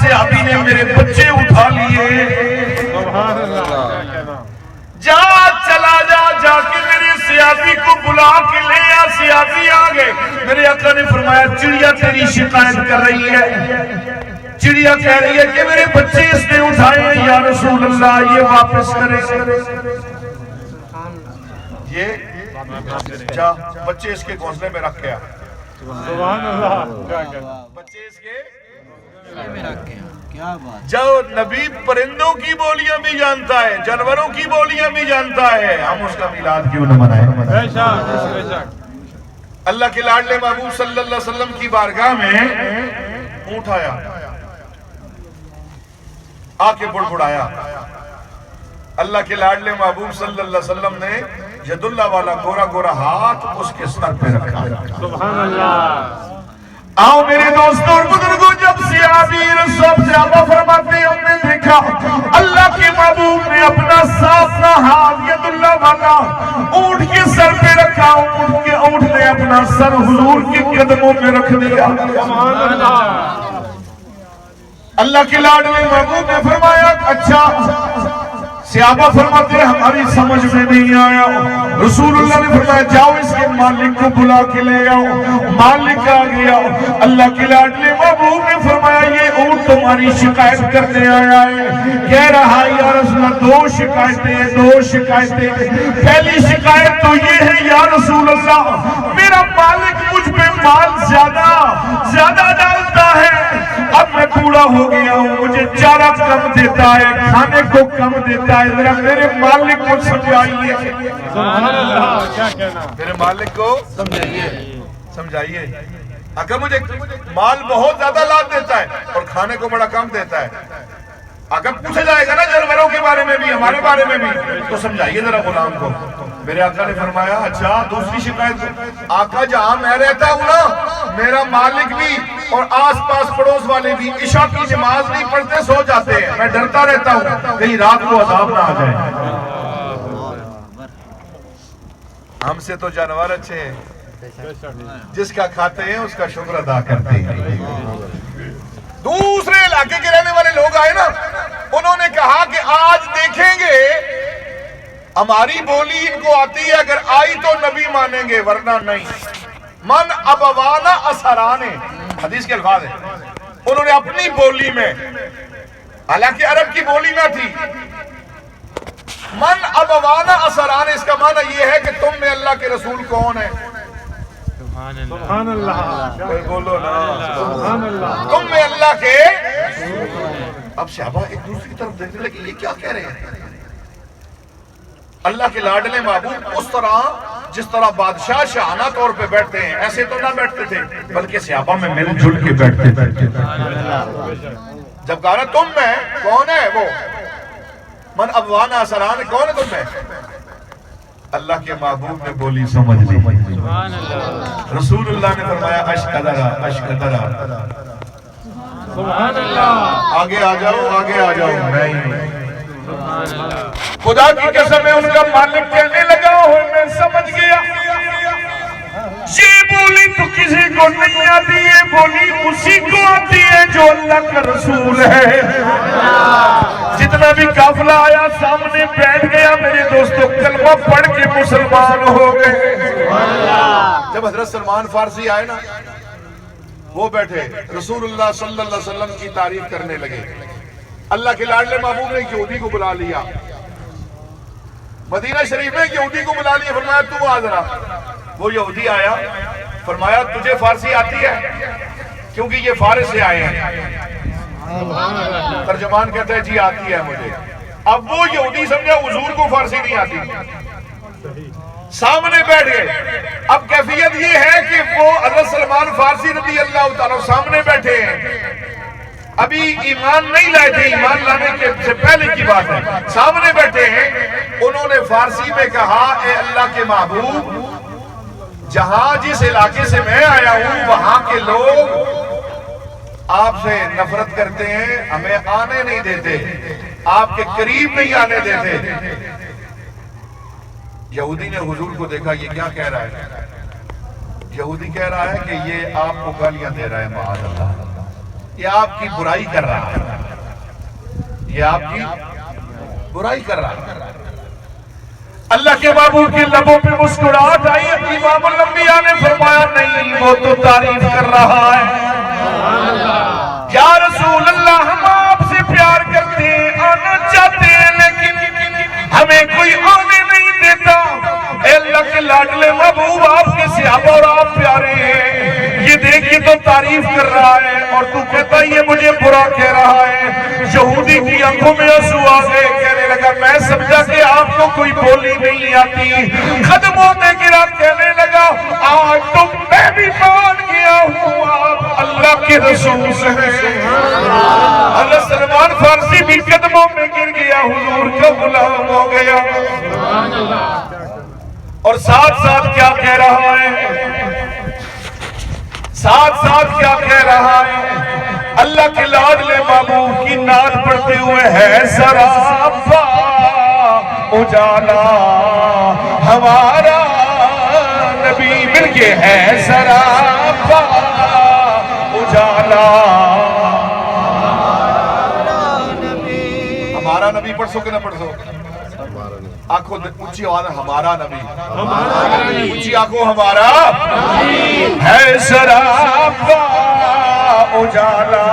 صحابی نے میرے بچے اٹھا لیے. جا چلا جا کے میرے صحابی کو بلا کے لے آ. صحابی آ گئے. میرے آقا نے فرمایا چڑیا تیری شکایت کر رہی ہے, چڑیا کہہ رہی ہے کہ میرے بچے اس نے اٹھائے ہیں یا رسول اللہ, یہ واپس کرے. یہ جا بچے اس کے گھونسلے میں رکھ گیا. سبحان اللہ. بچے اس کے جو نبی پرندوں کی بولیاں بھی جانتا ہے, جانوروں کی بولیاں بھی جانتا ہے, ہم اس کا میلاد کیوں نہ منائیں. اللہ کے لاڈلے محبوب صلی اللہ علیہ وسلم کی بارگاہ میں اونٹ آیا, آ کے بڑبڑایا. اللہ کے لاڈلے محبوب صلی اللہ علیہ وسلم نے ید اللہ والا گورا گورا ہاتھ اس کے سر پہ رکھا. سبحان اللہ. آؤ میرے دوستوں اور بزرگوں, جب صحابہ فرماتے ہیں ہم نے دیکھا اللہ کے محبوب نے اپنا صافہ ہاتھ ید اللہ والا اونٹ کے سر پہ رکھا. اونٹ نے اپنا سر حضور کے قدموں میں رکھ دیا. سبحان اللہ. اللہ کے لاڈلے محبوب نے فرمایا اچھا. صحابہ فرماتے ہیں ہماری سمجھ میں نہیں آیا. رسول اللہ نے فرمایا جاؤ اس کے مالک کو بلا کے لے آؤ. مالک آ گیا. اللہ کے لاڈلے محبوب نے فرمایا یہ اونٹ تمہاری شکایت کرنے آیا ہے. کہہ رہا ہے یا رسول اللہ دو شکایتیں. پہلی شکایت تو یہ ہے یا رسول اللہ میرا مالک مجھ پہ مال زیادہ ڈالتا ہے. اب میں بوڑھا ہو گیا ہوں, مجھے چارہ کم دیتا ہے, کھانے کو کم دیتا ہے. ذرا میرے مالک کو سمجھائیے. سبحان اللہ. کیا کہنا, میرے مالک کو سمجھائیے. اگر مجھے مال بہت زیادہ لاد دیتا ہے اور کھانے کو بڑا کم دیتا ہے, اگر پوچھا جائے گا نا جانوروں کے بارے میں بھی ہمارے بارے میں بھی, تو سمجھائیے ذرا غلام کو. میرے آقا نے فرمایا اچھا دوسری شکایت. آقا جہاں میں رہتا ہوں نا میرا مالک بھی اور آس پاس پڑوس والے بھی عشاء کی نماز نہیں پڑھتے, سو جاتے ہیں. میں ڈرتا رہتا ہوں کہیں رات کو عذاب نہ آ جائے. ہم سے تو جانور اچھے ہیں, جس کا کھاتے ہیں اس کا شکر ادا کرتے ہیں. دوسرے علاقے کے رہنے والے لوگ آئے نا, انہوں نے کہا کہ آج دیکھیں گے ہماری بولی ان کو آتی ہے, اگر آئی تو نبی مانیں گے ورنہ نہیں. من ابوانا اسرانے حدیث کے الفاظ ہیں. انہوں نے اپنی بولی میں, حالانکہ عرب کی بولی نہ تھی, من ابوانا اسرانے, اس کا معنی یہ ہے کہ تم میں اللہ کے رسول کون ہے. سبحان اللہ. بولو نا سبحان اللہ. تم میں اللہ کے. اب صحابہ ایک دوسری طرف دیکھنے لگے یہ کیا کہہ رہے ہیں. اللہ کے لاڈلے محبوب اس طرح جس طرح بادشاہ شاہانہ طور پہ بیٹھتے ہیں ایسے تو نہ بیٹھتے تھے, بلکہ صحابہ میں مل جل کے بیٹھتے تھے. جب کہا تم میں کون ہے وہ من ابوانا اسران, کون ہے تم میں, اللہ کے محبوب نے بولی سمجھ لی. رسول اللہ نے فرمایا اشکدرا. سبحان اللہ. آگے آ جاؤ میں ہی. خدا کی قسم ہے ان کا مالک کہنے لگا میں سمجھ گیا یہ بولی تو کسی کو نہیں آتی, یہ بولی اسی کو آتی ہے جو اللہ کا رسول ہے. جتنا بھی قافلہ آیا سامنے بیٹھ گیا. میرے دوستوں کلمہ پڑھ کے مسلمان ہو گئے. جب حضرت سلمان فارسی آئے نا وہ بیٹھے رسول اللہ صلی اللہ علیہ وسلم کی تعریف کرنے لگے. اللہ کے لاڈلے محبوب نے یہودی کو بلا لیا, مدینہ شریف میں یہودی کو بلا لیا. فرمایا تو آ ذرا. وہ یہودی آیا, فرمایا تجھے فارسی آتی ہے, کیونکہ یہ فارس سے آئے ہیں. ترجمان کہتے ہیں جی آتی ہے مجھے. اب وہ یہودی سمجھا حضور کو فارسی نہیں آتی, سامنے بیٹھ گئے. اب کیفیت یہ ہے کہ وہ حضرت سلمان فارسی رضی اللہ تعالیٰ سامنے بیٹھے ہیں, ابھی ایمان نہیں لائے تھے, ایمان لانے سے پہلے کی بات ہے. سامنے بیٹھے ہیں, انہوں نے فارسی میں کہا اے اللہ کے محبوب جہاں جس علاقے سے میں آیا ہوں وہاں کے لوگ آپ سے نفرت کرتے ہیں, ہمیں آنے نہیں دیتے, آپ کے قریب نہیں آنے دیتے. یہودی نے حضور کو دیکھا یہ کیا کہہ رہا ہے. یہودی کہہ رہا ہے کہ یہ آپ کو گالیاں دے رہا ہے, معاذ اللہ, یہ آپ کی برائی کر رہا ہے، یہ آپ کی برائی کر رہا ہے۔ اللہ کے محبوب کے لبوں پہ مسکراہٹ آئی، امام الانبیاء نے فرمایا نہیں، وہ تو تعریف کر رہا ہے۔ یا رسول اللہ، ہم آپ سے پیار کرتے ہیں، آنا چاہتے ہیں، لیکن ہمیں کوئی آنے نہیں دیتا۔ اے اللہ کے لاڈلے محبوب، آپ کے صحابہ اور آپ پیارے ہیں، یہ دیکھ یہ تو تعریف کر رہا ہے اور تو کہتا ہے یہ مجھے برا کہہ رہا ہے۔ یہودی کی آنکھوں میں آنسو آ گئے، کہنے لگا میں سمجھا کہ آپ کو کوئی بولی نہیں آتی، قدموں میں گرا کہنے لگا آج تو میں بھی مان گیا ہوں آپ اللہ کے رسول سے ہیں۔ حضرت سلمان فارسی بھی قدموں میں گر گیا، حضور کا غلام ہو گیا۔ اور ساتھ ساتھ کیا کہہ رہا ہے، ساتھ ساتھ کیا کہہ رہا ہے، اللہ کے لاڈلے محبوب کی نعت پڑھتے ہوئے ہے سراپا اجالا ہمارا نبی، مل کے ہے سراپا اجالا ہمارا نبی۔ پڑھ سو کہ نہ پڑھ سو؟ آنکھوں اونچی آواز، ہمارا نبی، اونچی آنکھوں، ہمارا ہے سراپا اجالا